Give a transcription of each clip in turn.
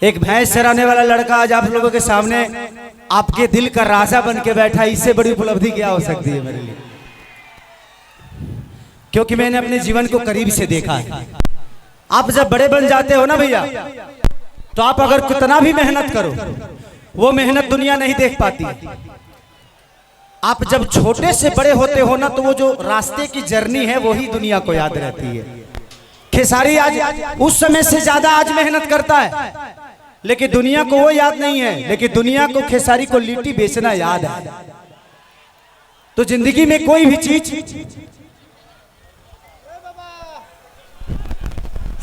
एक भैंस चराने वाला लड़का आज आप लोगों के सामने आपके दिल का राजा बन के बैठा। इससे बड़ी उपलब्धि क्या हो सकती है मेरे लिए, क्योंकि मैंने अपने जीवन को करीब से देखा है। आप जब बड़े बन जाते हो ना भैया, तो आप अगर कितना भी मेहनत करो, वो मेहनत दुनिया नहीं देख पाती। आप जब छोटे से बड़े होते हो ना, तो वो जो रास्ते की जर्नी है वही दुनिया को याद रहती है। खेसारी आज उस समय से ज्यादा आज मेहनत करता है, लेकिन दुनिया को वो याद नहीं है, लेकिन दुनिया को खेसारी को लिट्टी बेचना याद है। तो जिंदगी में कोई भी चीज,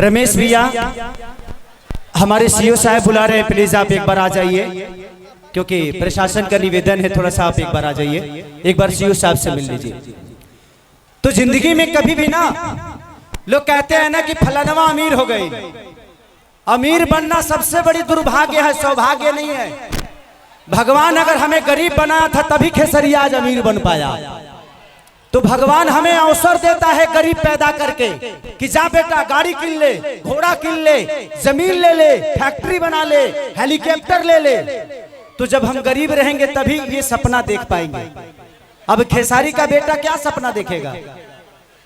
रमेश भैया हमारे सीओ साहब बुला रहे हैं, प्लीज आप एक बार आ जाइए, क्योंकि प्रशासन का निवेदन है, थोड़ा सा आप एक बार आ जाइए, एक बार सीओ साहब से मिल लीजिए। तो जिंदगी में कभी भी ना, लोग कहते हैं ना कि फलानवा अमीर हो गई। अमीर बनना सबसे बड़ी दुर्भाग्य है, सौभाग्य नहीं है। भगवान अगर हमें गरीब बनाया था तभी खेसरिया आज अमीर बन पाया। तो भगवान हमें अवसर देता है गरीब पैदा करके कि जा बेटा गाड़ी किन ले, घोड़ा किन ले, जमीन ले ले, फैक्ट्री बना ले, हेलीकॉप्टर ले ले। तो जब हम गरीब रहेंगे तभी ये सपना देख पाएंगे। अब खेसारी का बेटा क्या सपना देखेगा?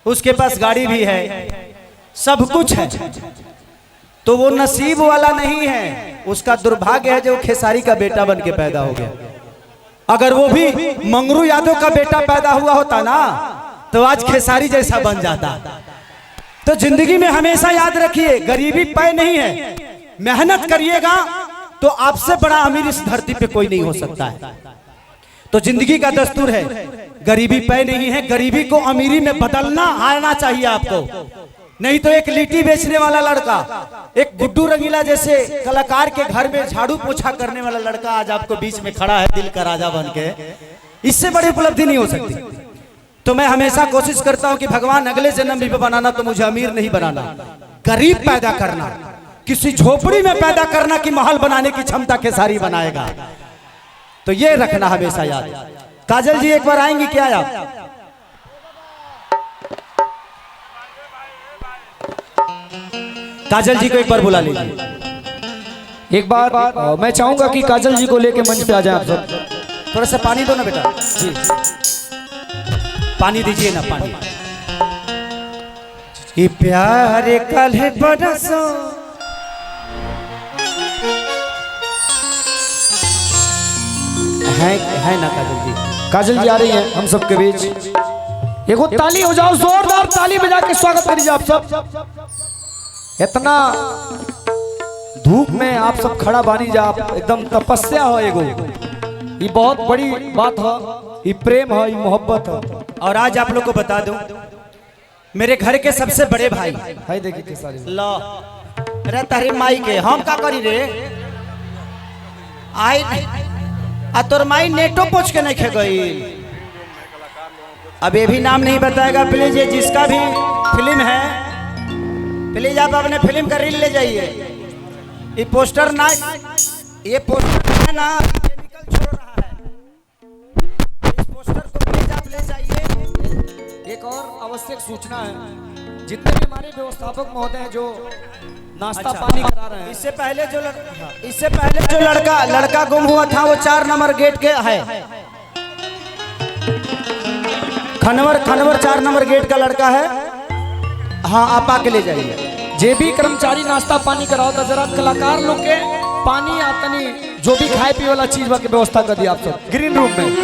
उसके पास गाड़ी भी है, सब कुछ है, तो वो नसीब वाला नहीं है, उसका दुर्भाग्य है जो खेसारी का बेटा बन के पैदा हो गया। अगर वो भी मंगरू यादव का बेटा पैदा हुआ होता ना, तो आज खेसारी जैसा बन जाता। तो जिंदगी में हमेशा याद रखिए, गरीबी पे नहीं है। मेहनत करिएगा तो आपसे बड़ा अमीर इस धरती पे कोई नहीं हो सकता है। तो जिंदगी का दस्तूर है, गरीबी पे नहीं है, गरीबी को अमीरी में बदलना आना चाहिए आपको। नहीं तो एक लिट्टी बेचने वाला लड़का, एक गुड्डू रंगीला जैसे कलाकार के घर में झाड़ू पोछा करने वाला लड़का आज आपको बीच में खड़ा है दिल का राजा बन के, इससे बड़ी उपलब्धि नहीं हो सकती। तो मैं हमेशा कोशिश करता हूं कि भगवान अगले जन्म भी बनाना तो मुझे अमीर नहीं बनाना, गरीब पैदा करना, किसी झोपड़ी में पैदा करना कि महल बनाने की क्षमता खेसारी बनाएगा। तो ये रखना हमेशा याद। काजल जी एक बार आएंगी क्या आप? काजल जी को एक बार बुला लीजिए। एक बार मैं चाहूंगा कि काजल जी को लेके मंच पे आ जाए आप सब। थोड़ा सा पानी दो ना बेटा जी, पानी दीजिए ना, पानी। ये प्यार कल है बरसो, है ना काजल जी? काजल जी आ रही हैं हम सबके बीच। एगो ताली हो जाओ, जोरदार ताली बजा के स्वागत करिए आप सब। इतना धूप में आप सब खड़ा बानी जा, एकदम तपस्या हो एगो, ये बहुत बड़ी बात है, ये प्रेम है, ये मोहब्बत है। और आज आप लोग को बता दूं, मेरे घर के सबसे बड़े भाई भाई देखिए कैसा लो अरे तारी माई के हम का करी रे, आई आ तोर माई नेटो पोछ के नहीं खे गई। अब ये भी नाम नहीं बताएगा प्लीज, ये जिसका भी फिल्म है प्लीज आप अपने फिल्म का रील ले जाइए। ये पोस्टर ना, ये पोस्टर है ना केमिकल छोड़ रहा है, इस पोस्टर को प्लीज आप ले जाइए। एक और आवश्यक सूचना है, जितने भी हमारे व्यवस्थापक महोदय हैं जो नाश्ता पानी करा रहे हैं, इससे पहले जो लड़का गुम हुआ था वो 4 नंबर गेट के है, खनवर 4 नंबर गेट का लड़का है। हाँ आप आके ले जाइए। जे भी कर्मचारी नाश्ता पानी कराओ तो जरा कलाकार लोग के पानी आतनी जो भी खाए पी वाला चीज की व्यवस्था कर दिया आप सब ग्रीन रूम में।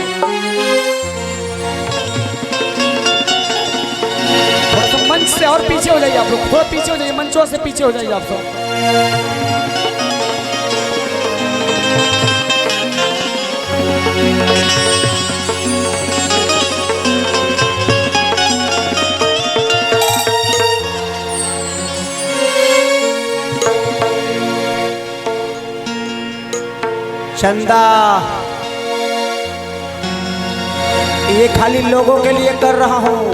थोड़ा सा मंच से और पीछे हो जाइए आप लोग, थोड़ा पीछे हो जाइए, मंचों से पीछे हो जाइए आप सब। चंदा ये खाली लोगों के लिए कर रहा हूं,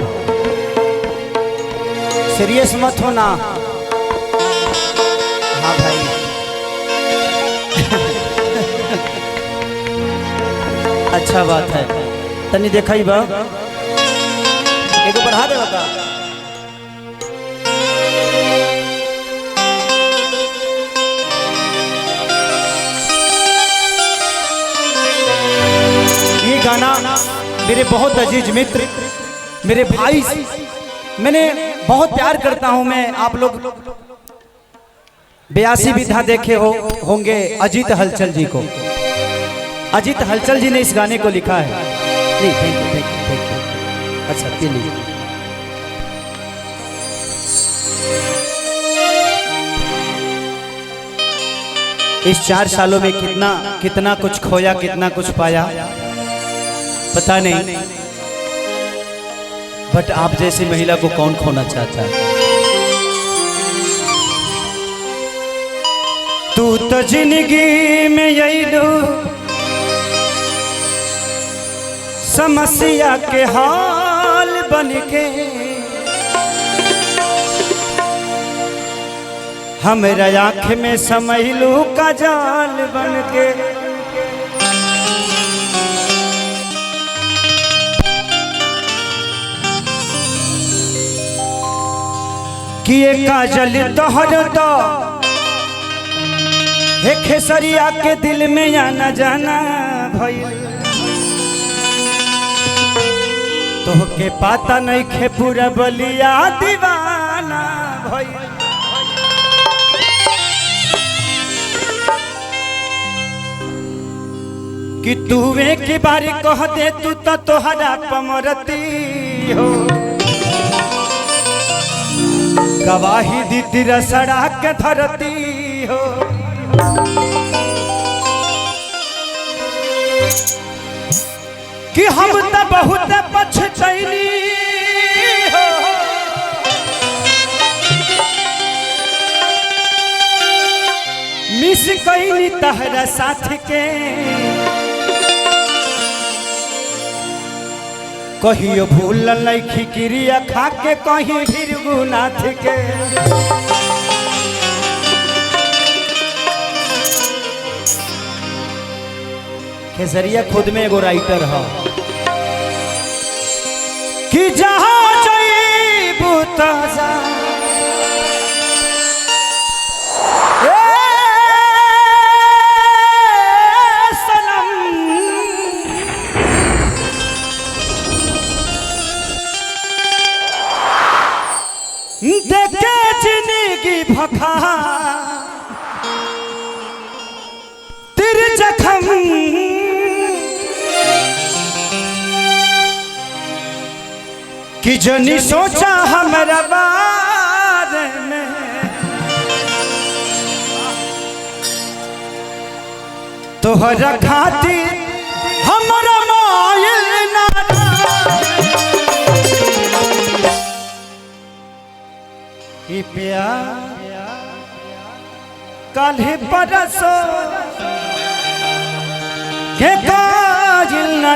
सीरियस मत होना। हाँ भाई अच्छा बात है, तनी देखा ही बा, एक बढ़ा दे बता। गाना मेरे बहुत अजीज मित्र, मेरे भाई, मैंने बहुत प्यार करता हूं मैं। आप लोग 82 विधा देखे होंगे अजीत हलचल जी को। अजीत हलचल जी ने इस गाने को लिखा है। जी thank you thank you thank you. अच्छा चलिए। इस 4 सालों में कितना कुछ खोया, कितना कुछ पाया पता नहीं, बट आप जैसी महिला को कौन खोना चाहता है। तू तो जिंदगी में यही लो समस्या के हाल बन के, हमरा आँख में समैलू का जाल बन के। किए काजल तोहर तो हे खेसरिया के दिल में आना जाना भइल, तोहके पाता नहीं खे पूरा बलिया दीवाना भइल। कि तू एक बारी कह दे तू तो तोहरा पमरती हो, गवाही दी तेरा सड़क के धरती हो। कि हम तो बहुत पछतैनी हो, मिस कैनी तहरा साथ के। कहियो भूल नहीं क्रिया खा के कहीं भीरगुनाथ के। खेसरिया खुद में एगो राइटर है कि जहाँ जईबू ताजा देखे जिंदगी भखा तेरे जखम, कि जनी सोचा हमारा बारे में। तोहरा खातिर हमारा मायल ना प्यार काल्हि परसो के काजिल न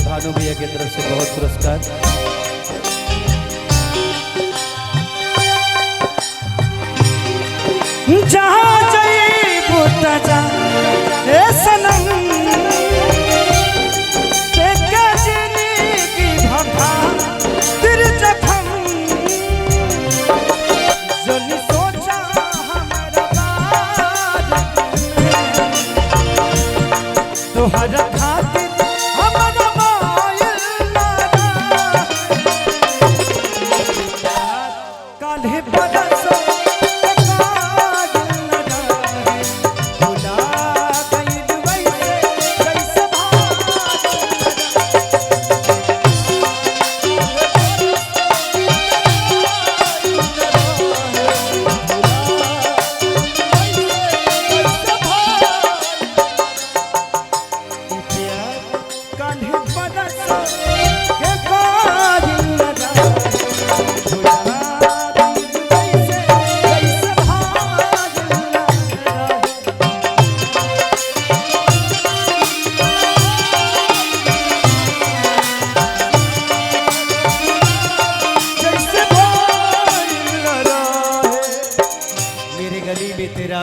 भानु भैया की तरफ से बहुत पुरस्कार। जहाँ जईबू ताजा ए सनम देखे जिंदगी भखा तेरे जखम, जनी सोचा हमारा बारे में। तोहरा खातिर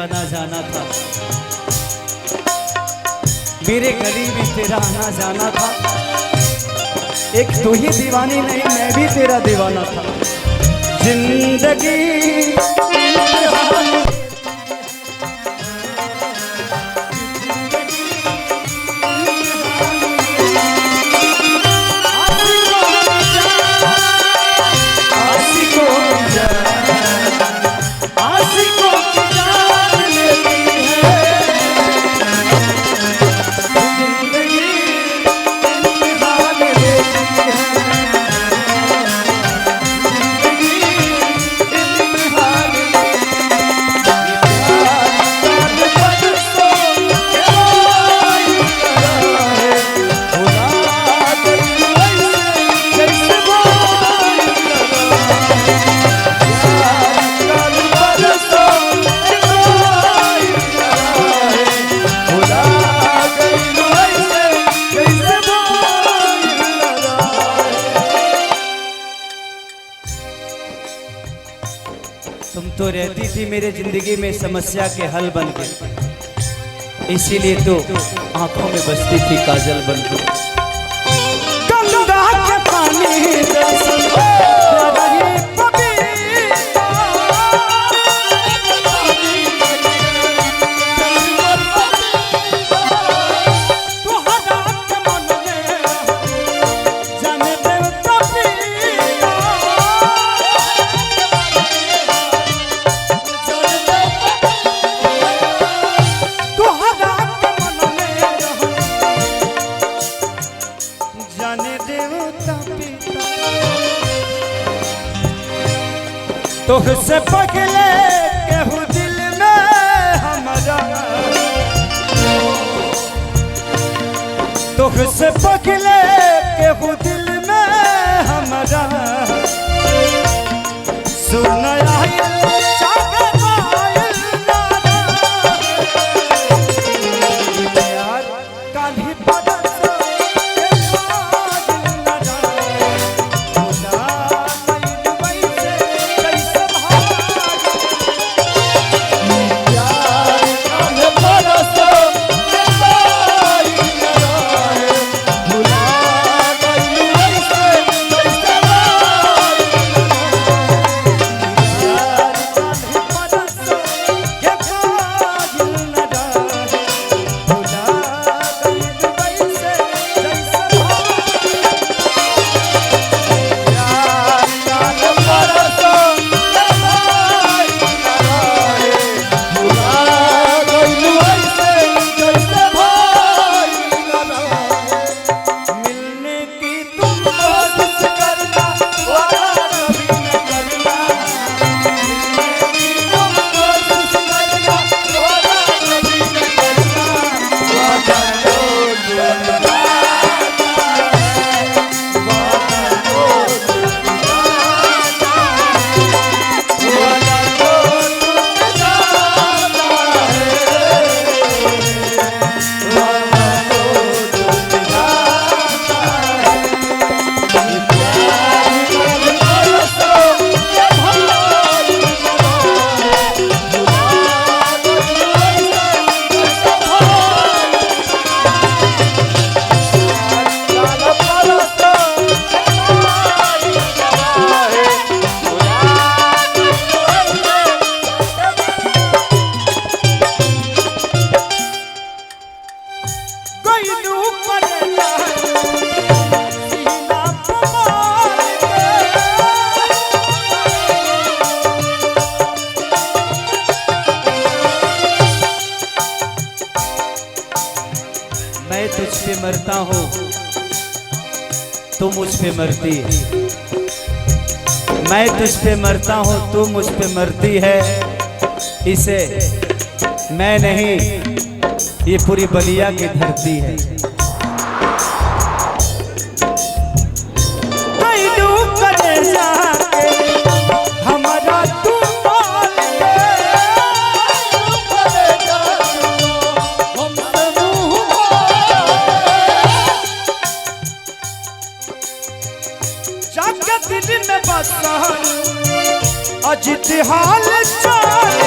आना जाना था, मेरे गली में तेरा आना जाना था। एक तू ही दीवानी नहीं, मैं भी तेरा दीवाना था। जिंदगी तुम तो रहती थी मेरे जिंदगी में समस्या के हल बन के, इसीलिए तो आंखों में बसती थी काजल बन के। गंगा के पानी तुझसे पगले केहू दिल में हमारा, तुझसे पगले केहू दिल में हमारा। सुन मैं तुझ पे मरता हूँ, तू मुझ पे मरती है। मैं तुझ पे मरता हूँ, तू मुझ पे मरती है। इसे मैं नहीं, ये पूरी बलिया की धरती है। दिल में बसा अजित हाल चाल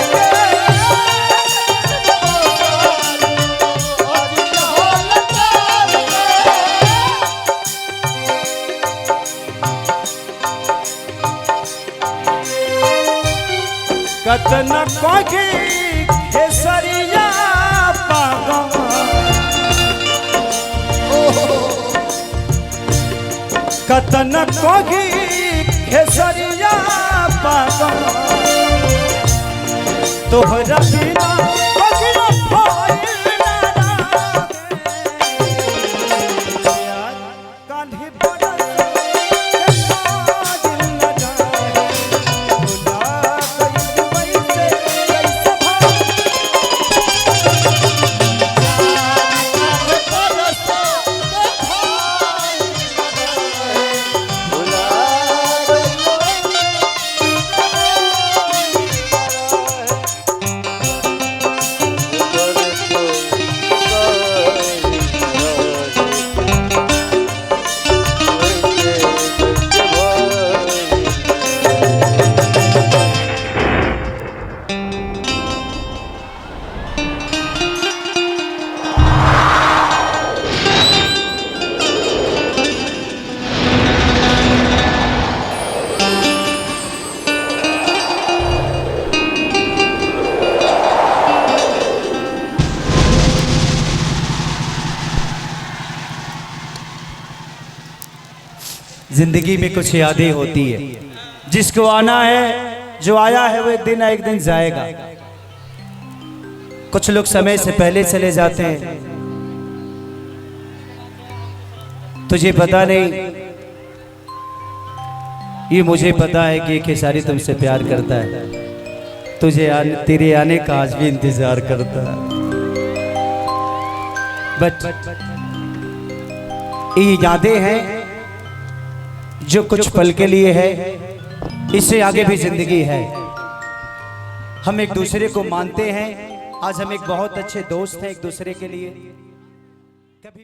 कतन कोगी खेसरिया पागल कतन कोगी खेसरिया पागल तोहरा बिना बगिया भइल ना यार कान्ही बरस के दिल न जाए भुला गई वैसे कैसे जिंदगी में कुछ यादें होती है, जिसको आना है, जो आया है वो एक दिन जाएगा। कुछ लोग समय से पहले चले जाते हैं, तुझे पता नहीं, ये मुझे पता है कि खेसारी तुमसे प्यार करता है, तेरे आने का आज भी इंतजार करता है। बट ये यादें हैं जो कुछ पल के लिए है, इससे आगे भी जिंदगी है। हम एक दूसरे को मानते हैं, आज हम एक बहुत अच्छे दोस्त हैं एक दूसरे के लिए। कभी